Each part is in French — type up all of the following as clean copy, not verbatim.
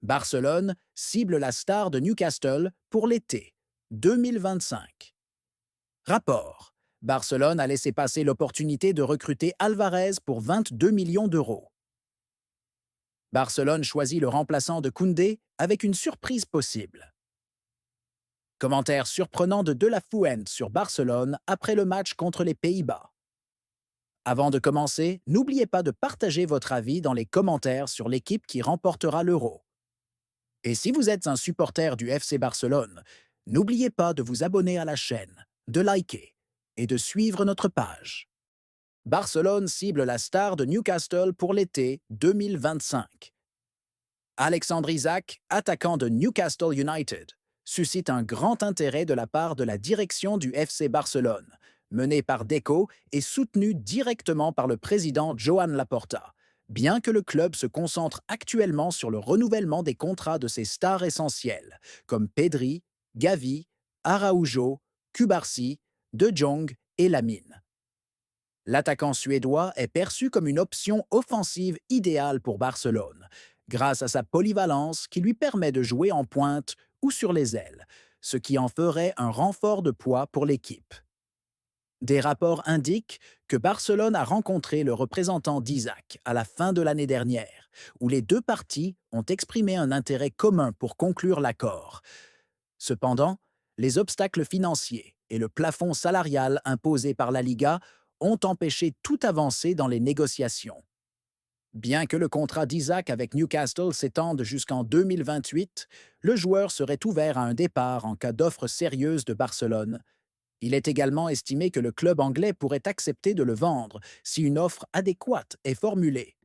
Barcelone cible la star de Newcastle pour l'été 2025. Rapport. Barcelone a laissé passer l'opportunité de recruter Alvarez pour 22 millions d'euros. Barcelone choisit le remplaçant de Koundé avec une surprise possible. Commentaire surprenant de la Fuente sur Barcelone après le match contre les Pays-Bas. Avant de commencer, n'oubliez pas de partager votre avis dans les commentaires sur l'équipe qui remportera l'Euro. Et si vous êtes un supporter du FC Barcelone, n'oubliez pas de vous abonner à la chaîne, de liker et de suivre notre page. Barcelone cible la star de Newcastle pour l'été 2025. Alexandre Isak, attaquant de Newcastle United, suscite un grand intérêt de la part de la direction du FC Barcelone, menée par Deco et soutenue directement par le président Joan Laporta, bien que le club se concentre actuellement sur le renouvellement des contrats de ses stars essentielles, comme Pedri, Gavi, Araujo, Cubarsí, De Jong et Lamine. L'attaquant suédois est perçu comme une option offensive idéale pour Barcelone, grâce à sa polyvalence qui lui permet de jouer en pointe ou sur les ailes, ce qui en ferait un renfort de poids pour l'équipe. Des rapports indiquent que Barcelone a rencontré le représentant d'Isaac à la fin de l'année dernière, où les deux parties ont exprimé un intérêt commun pour conclure l'accord. Cependant, les obstacles financiers et le plafond salarial imposé par la Liga ont empêché toute avancée dans les négociations. Bien que le contrat d'Isaac avec Newcastle s'étende jusqu'en 2028, le joueur serait ouvert à un départ en cas d'offre sérieuse de Barcelone. Il est également estimé que le club anglais pourrait accepter de le vendre si une offre adéquate est formulée.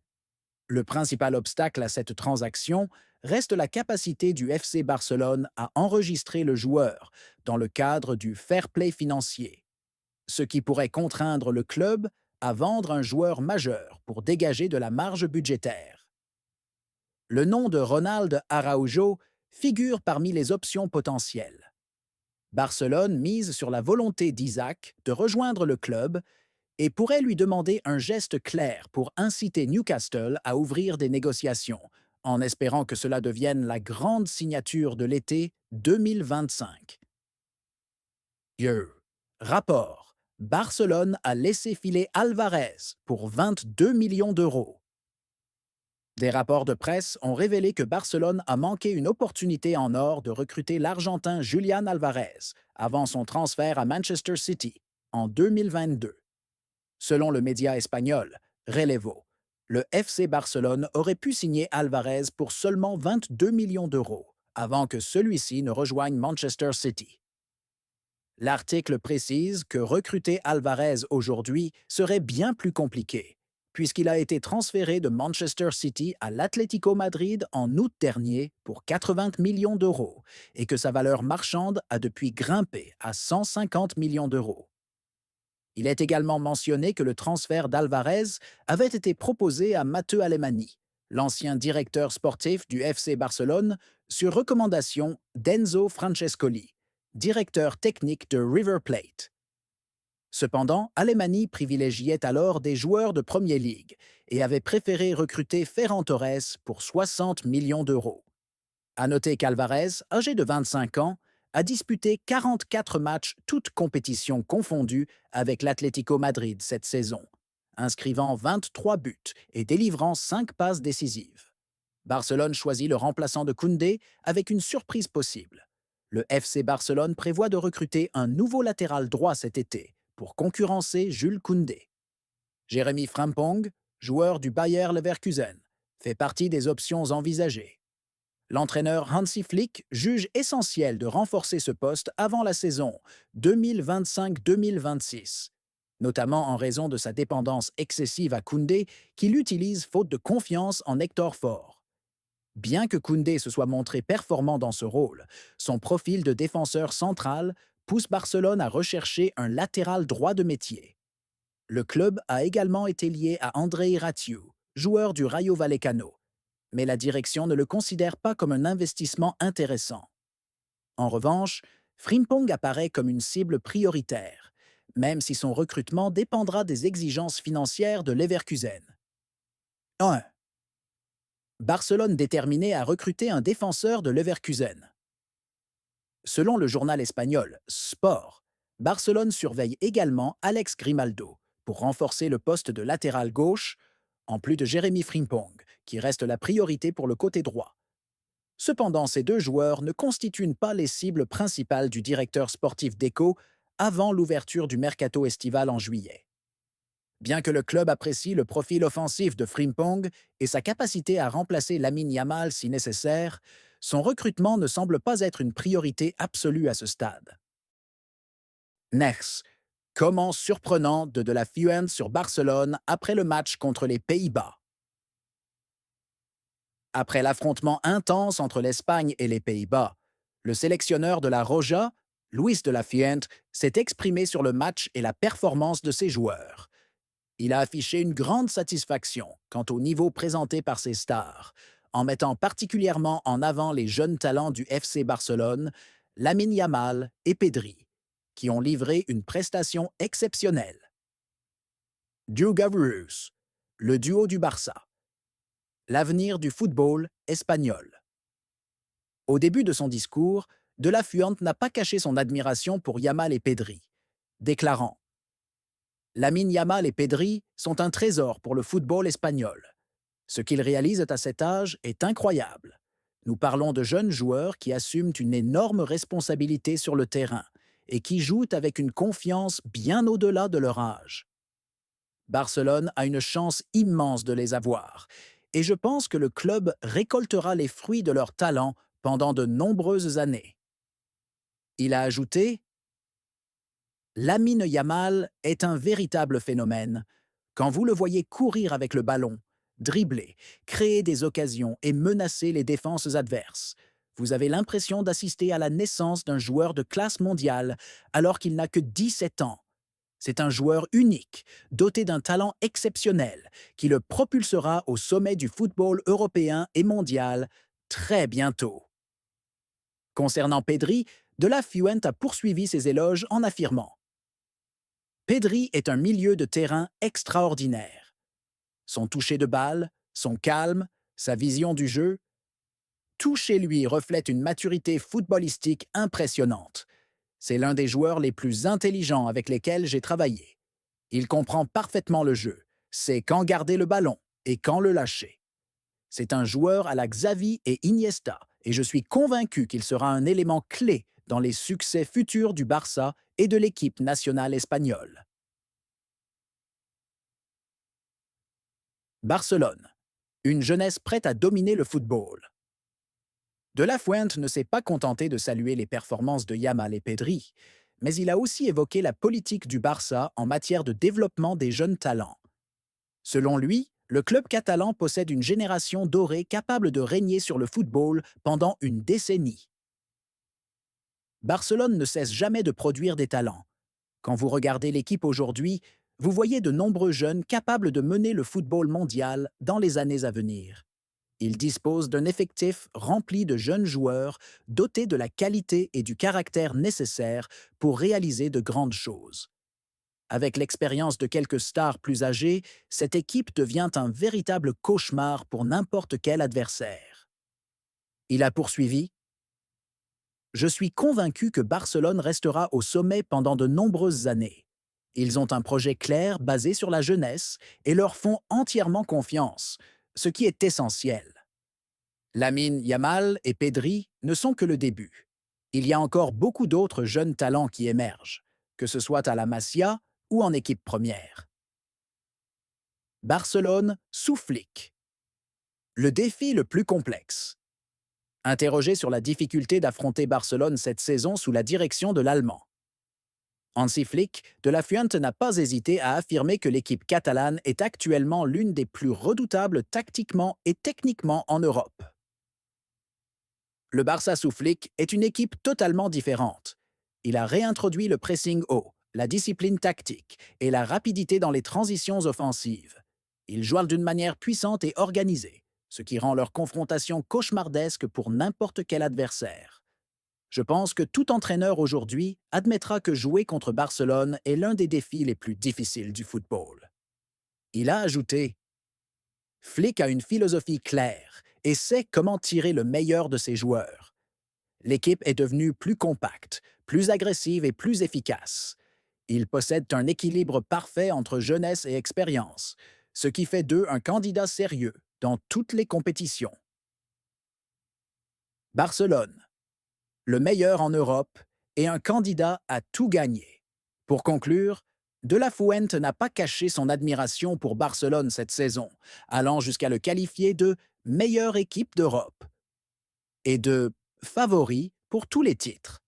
Le principal obstacle à cette transaction reste la capacité du FC Barcelone à enregistrer le joueur dans le cadre du fair play financier, ce qui pourrait contraindre le club à vendre un joueur majeur pour dégager de la marge budgétaire. Le nom de Ronald Araujo figure parmi les options potentielles. Barcelone mise sur la volonté d'Isaac de rejoindre le club et pourrait lui demander un geste clair pour inciter Newcastle à ouvrir des négociations, en espérant que cela devienne la grande signature de l'été 2025. Yo. Rapport. Barcelone a laissé filer Alvarez pour 22 millions d'euros. Des rapports de presse ont révélé que Barcelone a manqué une opportunité en or de recruter l'Argentin Julián Alvarez avant son transfert à Manchester City en 2022. Selon le média espagnol Relevo, le FC Barcelone aurait pu signer Alvarez pour seulement 22 millions d'euros avant que celui-ci ne rejoigne Manchester City. L'article précise que recruter Alvarez aujourd'hui serait bien plus compliqué, puisqu'il a été transféré de Manchester City à l'Atlético Madrid en août dernier pour 80 millions d'euros et que sa valeur marchande a depuis grimpé à 150 millions d'euros. Il est également mentionné que le transfert d'Alvarez avait été proposé à Matteo Alemany, l'ancien directeur sportif du FC Barcelone, sur recommandation d'Enzo Francescoli, directeur technique de River Plate. Cependant, Alemany privilégiait alors des joueurs de Premier League et avait préféré recruter Ferran Torres pour 60 millions d'euros. À noter qu'Alvarez, âgé de 25 ans, a disputé 44 matchs toutes compétitions confondues avec l'Atlético Madrid cette saison, inscrivant 23 buts et délivrant 5 passes décisives. Barcelone choisit le remplaçant de Koundé avec une surprise possible. Le FC Barcelone prévoit de recruter un nouveau latéral droit cet été pour concurrencer Jules Koundé. Jérémy Frimpong, joueur du Bayer Leverkusen, fait partie des options envisagées. L'entraîneur Hansi Flick juge essentiel de renforcer ce poste avant la saison 2025-2026, notamment en raison de sa dépendance excessive à Koundé qu'il utilise faute de confiance en Hector Ford. Bien que Koundé se soit montré performant dans ce rôle, son profil de défenseur central pousse Barcelone à rechercher un latéral droit de métier. Le club a également été lié à Andrei Ratiu, joueur du Rayo Vallecano, mais la direction ne le considère pas comme un investissement intéressant. En revanche, Frimpong apparaît comme une cible prioritaire, même si son recrutement dépendra des exigences financières de Leverkusen. 1. Barcelone déterminé à recruter un défenseur de Leverkusen. Selon le journal espagnol Sport, Barcelone surveille également Alex Grimaldo pour renforcer le poste de latéral gauche, en plus de Jérémy Frimpong, qui reste la priorité pour le côté droit. Cependant, ces deux joueurs ne constituent pas les cibles principales du directeur sportif Deco avant l'ouverture du mercato estival en juillet. Bien que le club apprécie le profil offensif de Frimpong et sa capacité à remplacer Lamine Yamal si nécessaire, son recrutement ne semble pas être une priorité absolue à ce stade. Next, comment surprenant de la Fuente sur Barcelone après le match contre les Pays-Bas. Après l'affrontement intense entre l'Espagne et les Pays-Bas, le sélectionneur de la Roja, Luis de la Fuente, s'est exprimé sur le match et la performance de ses joueurs. Il a affiché une grande satisfaction quant au niveau présenté par ses stars, en mettant particulièrement en avant les jeunes talents du FC Barcelone, Lamine Yamal et Pedri, qui ont livré une prestation exceptionnelle. Djurgårdens, le duo du Barça. L'avenir du football espagnol. Au début de son discours, De la Fuente n'a pas caché son admiration pour Yamal et Pedri, déclarant Lamine Yamal et Pedri sont un trésor pour le football espagnol. Ce qu'ils réalisent à cet âge est incroyable. Nous parlons de jeunes joueurs qui assument une énorme responsabilité sur le terrain et qui jouent avec une confiance bien au-delà de leur âge. Barcelone a une chance immense de les avoir, et je pense que le club récoltera les fruits de leur talent pendant de nombreuses années. Il a ajouté Lamine Yamal est un véritable phénomène. Quand vous le voyez courir avec le ballon, dribbler, créer des occasions et menacer les défenses adverses, vous avez l'impression d'assister à la naissance d'un joueur de classe mondiale alors qu'il n'a que 17 ans. C'est un joueur unique, doté d'un talent exceptionnel, qui le propulsera au sommet du football européen et mondial très bientôt. Concernant Pedri, De la Fuente a poursuivi ses éloges en affirmant Pedri est un milieu de terrain extraordinaire. Son toucher de balle, son calme, sa vision du jeu, tout chez lui reflète une maturité footballistique impressionnante. C'est l'un des joueurs les plus intelligents avec lesquels j'ai travaillé. Il comprend parfaitement le jeu, sait quand garder le ballon et quand le lâcher. C'est un joueur à la Xavi et Iniesta, et je suis convaincu qu'il sera un élément clé dans les succès futurs du Barça et de l'équipe nationale espagnole. Barcelone. Une jeunesse prête à dominer le football. De la Fuente ne s'est pas contenté de saluer les performances de Yamal et Pedri, mais il a aussi évoqué la politique du Barça en matière de développement des jeunes talents. Selon lui, le club catalan possède une génération dorée capable de régner sur le football pendant une décennie. Barcelone ne cesse jamais de produire des talents. Quand vous regardez l'équipe aujourd'hui, vous voyez de nombreux jeunes capables de mener le football mondial dans les années à venir. Il dispose d'un effectif rempli de jeunes joueurs dotés de la qualité et du caractère nécessaires pour réaliser de grandes choses. Avec l'expérience de quelques stars plus âgées, cette équipe devient un véritable cauchemar pour n'importe quel adversaire. Il a poursuivi Je suis convaincu que Barcelone restera au sommet pendant de nombreuses années. Ils ont un projet clair basé sur la jeunesse et leur font entièrement confiance, ce qui est essentiel. Lamine Yamal et Pedri ne sont que le début. Il y a encore beaucoup d'autres jeunes talents qui émergent, que ce soit à la Masia ou en équipe première. Barcelone sous Flick. Le défi le plus complexe. Interrogé sur la difficulté d'affronter Barcelone cette saison sous la direction de l'Allemand. Hansi Flick, De la Fuente n'a pas hésité à affirmer que l'équipe catalane est actuellement l'une des plus redoutables tactiquement et techniquement en Europe. Le Barça sous Flick est une équipe totalement différente. Il a réintroduit le pressing haut, la discipline tactique et la rapidité dans les transitions offensives. Ils jouent d'une manière puissante et organisée, ce qui rend leur confrontation cauchemardesque pour n'importe quel adversaire. Je pense que tout entraîneur aujourd'hui admettra que jouer contre Barcelone est l'un des défis les plus difficiles du football. Il a ajouté Flick a une philosophie claire et sait comment tirer le meilleur de ses joueurs. L'équipe est devenue plus compacte, plus agressive et plus efficace. Ils possèdent un équilibre parfait entre jeunesse et expérience, ce qui fait d'eux un candidat sérieux dans toutes les compétitions. Barcelone, le meilleur en Europe et un candidat à tout gagner. Pour conclure, De La Fuente n'a pas caché son admiration pour Barcelone cette saison, allant jusqu'à le qualifier de meilleure équipe d'Europe et de favori pour tous les titres.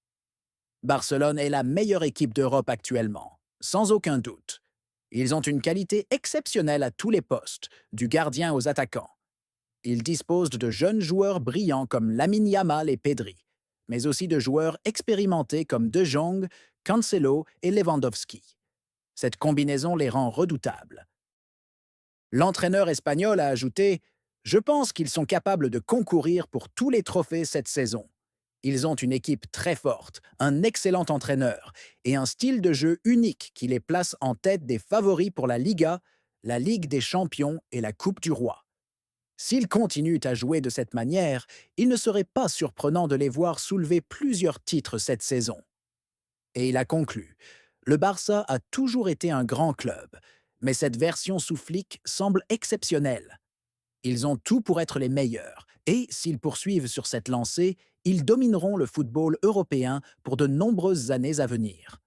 Barcelone est la meilleure équipe d'Europe actuellement, sans aucun doute. Ils ont une qualité exceptionnelle à tous les postes, du gardien aux attaquants. Ils disposent de jeunes joueurs brillants comme Lamine Yamal et Pedri, mais aussi de joueurs expérimentés comme De Jong, Cancelo et Lewandowski. Cette combinaison les rend redoutables. L'entraîneur espagnol a ajouté: Je pense qu'ils sont capables de concourir pour tous les trophées cette saison. Ils ont une équipe très forte, un excellent entraîneur et un style de jeu unique qui les place en tête des favoris pour la Liga, la Ligue des Champions et la Coupe du Roi. S'ils continuent à jouer de cette manière, il ne serait pas surprenant de les voir soulever plusieurs titres cette saison. Et il a conclu: Le Barça a toujours été un grand club, mais cette version sous Flick semble exceptionnelle. Ils ont tout pour être les meilleurs, et s'ils poursuivent sur cette lancée, ils domineront le football européen pour de nombreuses années à venir.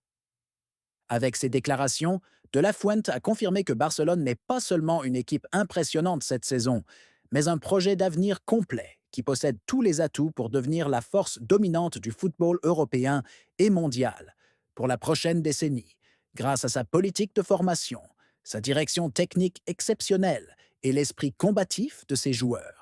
Avec ces déclarations, De La Fuente a confirmé que Barcelone n'est pas seulement une équipe impressionnante cette saison, mais un projet d'avenir complet qui possède tous les atouts pour devenir la force dominante du football européen et mondial pour la prochaine décennie, grâce à sa politique de formation, sa direction technique exceptionnelle et l'esprit combatif de ses joueurs.